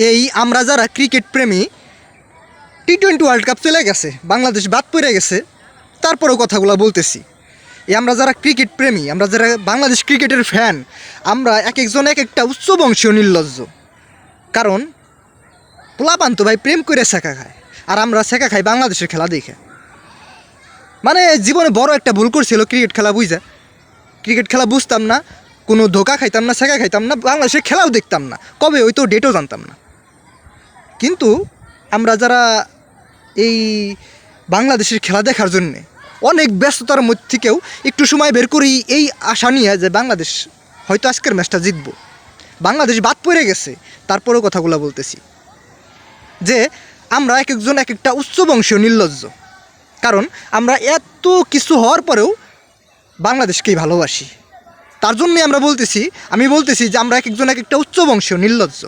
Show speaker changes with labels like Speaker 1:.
Speaker 1: এই আমরা যারা ক্রিকেট প্রেমী, টি-20 ওয়ার্ল্ড কাপ চলে গেছে, বাংলাদেশ বাদ পড়ে গেছে, তারপরেও কথাগুলো বলতেছি। এই আমরা যারা ক্রিকেট প্রেমী, আমরা যারা বাংলাদেশ ক্রিকেটের ফ্যান, আমরা এক একজন এক একটা উচ্চ বংশীয় নির্লজ্জ। কারণ পোলাপান তো ভাই প্রেম করে শেখা খায়, আর আমরা শেখা খাই বাংলাদেশের খেলা দেখে। মানে জীবনে বড় একটা ভুল করছিল ক্রিকেট খেলা বুঝা। ক্রিকেট খেলা বুঝতাম না, কোনো ধোকা খাইতাম না, শেখা খাইতাম না, বাংলাদেশের খেলাও দেখতাম না, কবে ওই তো ডেটও জানতাম না। কিন্তু আমরা যারা এই বাংলাদেশের খেলা দেখার জন্যে অনেক ব্যস্ততার মধ্যে থেকেও একটু সময় বের করি এই আশা নিয়ে যে বাংলাদেশ হয়তো আজকের ম্যাচটা জিতব, বাংলাদেশ বাদ পড়ে গেছে, তারপরেও কথাগুলো বলতেছি যে আমরা এক একজন এক একটা উচ্চ বংশীয় নির্লজ্জ। কারণ আমরা এত কিছু হওয়ার পরেও বাংলাদেশকেই ভালোবাসি। তার জন্যই আমি বলতেছি যে আমরা এক একজন এক একটা উচ্চ বংশীয় নির্লজ্জ।